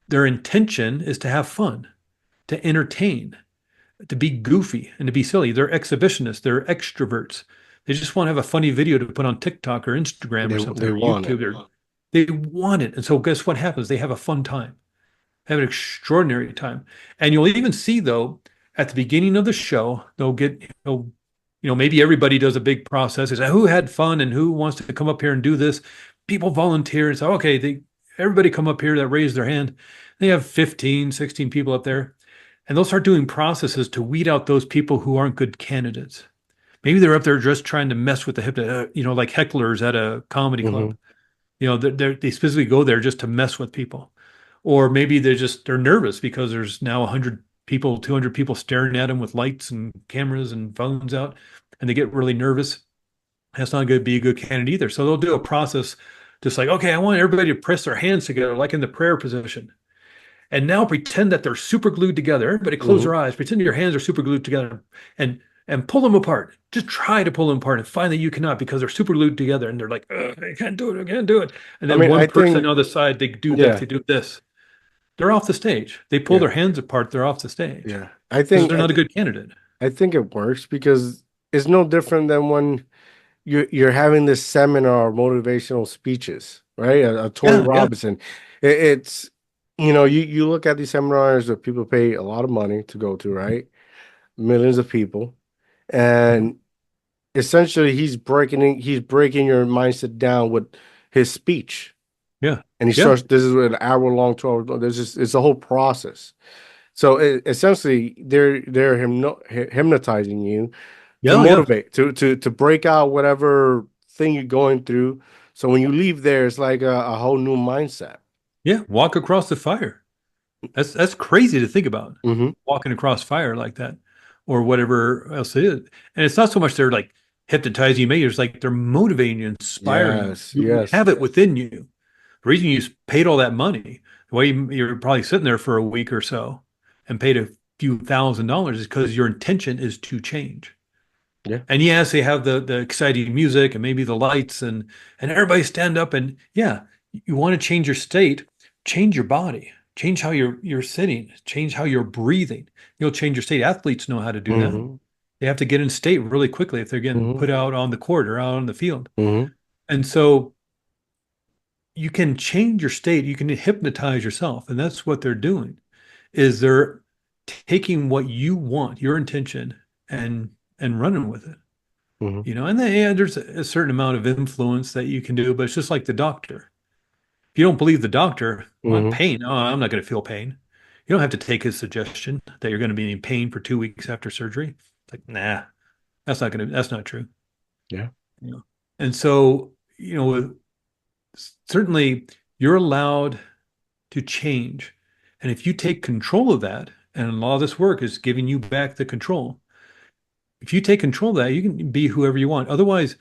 Their intention is to have fun, to entertain, to be goofy and to be silly. They're exhibitionists, they're extroverts. They just want to have a funny video to put on TikTok or Instagram or something They or want it. YouTube. They want it. And so guess what happens? They have a fun time, have an extraordinary time. And you'll even see, though, at the beginning of the show, maybe everybody does a big process. Is who had fun and who wants to come up here and do this. People volunteer and say, okay, everybody come up here that raised their hand. They have 15, 16 people up there. And they'll start doing processes to weed out those people who aren't good candidates. Maybe they're up there just trying to mess with the like hecklers at a comedy Hmm. club. They specifically go there just to mess with people. Or maybe they're nervous because there's now 100 people, 200 people staring at them with lights and cameras and phones out, and they get really nervous. That's not going to be a good candidate either. So they'll do a process just like, okay, I want everybody to press their hands together, like in the prayer position. And now pretend that they're super glued together. Everybody close Hmm. their eyes. Pretend your hands are super glued together and pull them apart. Just try to pull them apart and find that you cannot because they're super glued together and they're like, I can't do it. I can't do it. And I then mean, one I person think, on the side, they do this, yeah, they do this. They're off the stage. They pull yeah, their hands apart, they're off the stage yeah. because they're not a good candidate. I think it works because it's no different than when you're having this seminar or motivational speeches, right? A Tony Yeah, yeah, Robinson. It's you look at these seminars that people pay a lot of money to go to, right? Millions of people, mhm, and essentially he's breaking your mindset down with his speech, yeah, and he yeah, starts. This is an hour long, 12. There's just it's a whole process. So essentially, they're hypnotizing you to yeah, yeah, motivate, to break out whatever thing you're going through. So when you leave there, it's like a whole new mindset. yeah. Walk across the fire. That's crazy to think about, Hmm. walking across fire like that, or whatever else it is. And it's not so much they're like hypnotizing you, maybe it's like they're motivating you, inspiring you. Yes, You yes, have it within you. The reason you paid all that money, the way you're probably sitting there for a week or so and paid a few $1,000s is because your intention is to change. yeah, And yes, they have the exciting music and maybe the lights and everybody stand up and yeah, you want to change your state, change your body, change how you're sitting, change how you're breathing. You'll change your state. Athletes know how to do that. Mm-hmm. They have to get in state really quickly if they're getting Mm-hmm. put out on the court or out on the field. Mm-hmm. And so you can change your state, you can hypnotize yourself, and that's what they're doing. Is they're taking what you want, your intention, and running with it. Mm-hmm. And then, yeah, there's a certain amount of influence that you can do, but it's just like the doctor. If you don't believe the doctor, well, Mm-hmm. pain, oh, I'm not going to feel pain. You don't have to take his suggestion that you're going to be in pain for 2 weeks after surgery. It's like, nah, that's not true. Yeah. You know? And so, certainly you're allowed to change. And if you take control of that, and a lot of this work is giving you back the control. If you take control of that, you can be whoever you want. Otherwise,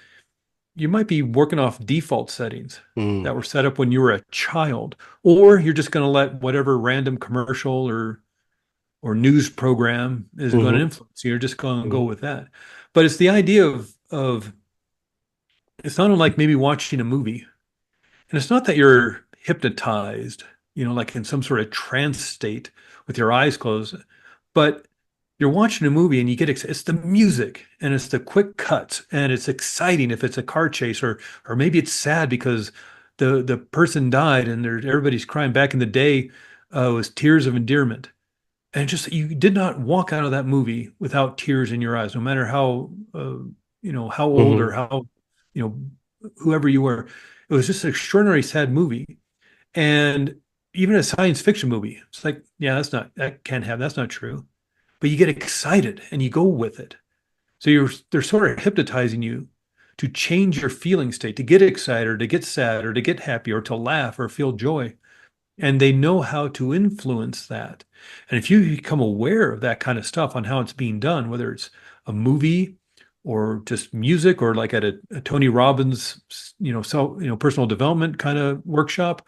you might be working off default settings Mm-hmm. that were set up when you were a child, or you're just going to let whatever random commercial or news program is going to Mm-hmm. influence you. You're just going to go Mm-hmm. with that. But it's the idea of it's not unlike maybe watching a movie. And it's not that you're hypnotized, like in some sort of trance state with your eyes closed, but you're watching a movie and you get it's the music and it's the quick cuts and it's exciting if it's a car chase or maybe it's sad because the person died and everybody's crying. Back in the day, it was tears of endearment. And just you did not walk out of that movie without tears in your eyes, no matter how how old Mm-hmm. or how you know whoever you were. It was just an extraordinary sad movie, and even a science fiction movie. It's like, yeah, that's not true. But you get excited and you go with it. So they're sort of hypnotizing you to change your feeling state, to get excited, or to get sad, or to get happy, or to laugh, or feel joy. And they know how to influence that. And if you become aware of that kind of stuff on how it's being done, whether it's a movie or just music or like at a Tony Robbins, personal development kind of workshop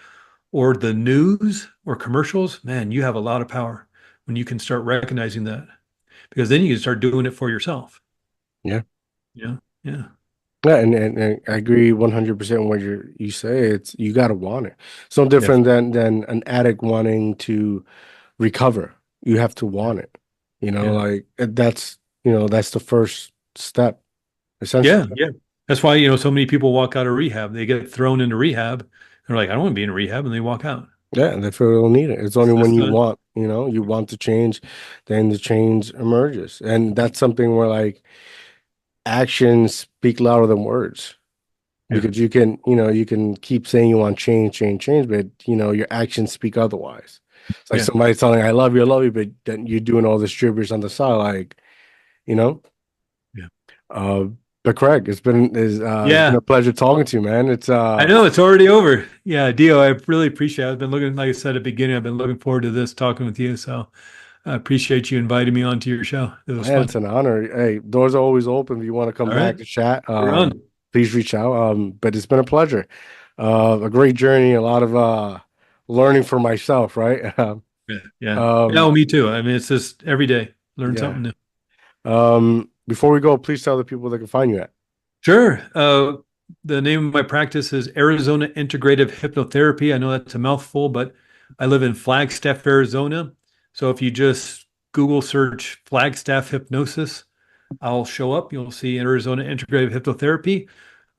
or the news or commercials, man, you have a lot of power when you can start recognizing that because then you can start doing it for yourself. Yeah. Yeah. Yeah. Yeah, and I agree 100% what you say. It's you gotta want it. So Yes. different than an addict wanting to recover. You have to Yeah. want it. Yeah. Like that's the first step, essentially. Yeah. Yeah. That's why, so many people walk out of rehab. They get thrown into rehab. They're like, I don't want to be in rehab. And they walk out. Yeah, and they feel they don't need it. It's only when That's you not, want, you want to change, then the change emerges. And that's something where like actions speak louder than words. yeah. Because you can keep saying you want change, change, change, but your actions speak otherwise. It's like Yeah. somebody telling I love you, but then you're doing all this gibberish on the side, like, you know. Yeah. Uh, but Craig, it's been Yeah. a pleasure talking to you, man. It's I know it's already over. Yeah, Dio, I really appreciate it. I've been looking, like I said at the beginning, I've been looking forward to this talking with you. So I appreciate you inviting me onto your show. It was man, fun. it's an honor. Hey, doors are always open if you want to come All right. back to chat. We're on. Please reach out. But it's been a pleasure. A great journey, a lot of learning for myself, right? Yeah. Yeah. Yeah. Um, Well, me too. I mean, it's just every day, learn yeah. something new. Before we go, please tell the people they can find you at. Sure. The name of my practice is Arizona Integrative Hypnotherapy. I know that's a mouthful, but I live in Flagstaff, Arizona. So if you just Google search Flagstaff hypnosis, I'll show up. You'll see Arizona Integrative Hypnotherapy.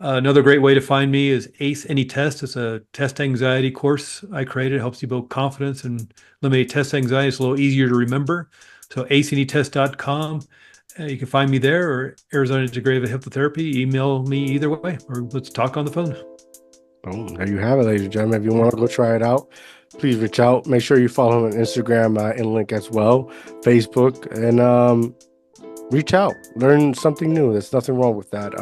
Another great way to find me is Ace Any Test. It's a test anxiety course I created. It helps you build confidence and eliminate test anxiety. It's a little easier to remember. So aceanytest.com. You can find me there or Arizona Integrative Hypnotherapy. Email me either way, or let's talk on the phone. Boom. There you have it, ladies and gentlemen. If you want to go try it out, please reach out. Make sure you follow him on Instagram and link as well, Facebook, and reach out. Learn something new. There's nothing wrong with that.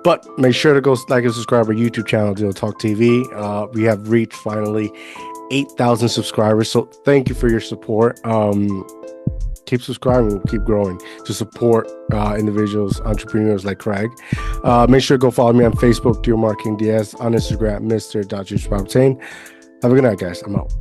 But make sure to go like and subscribe our YouTube channel, Deal Talk TV. We have reached finally 8,000 subscribers. So thank you for your support. Keep subscribing, keep growing to support individuals, entrepreneurs like Craig. Make sure to go follow me on Facebook, Dear Marketing DS, on Instagram, Mr. Have a good night, guys. I'm out.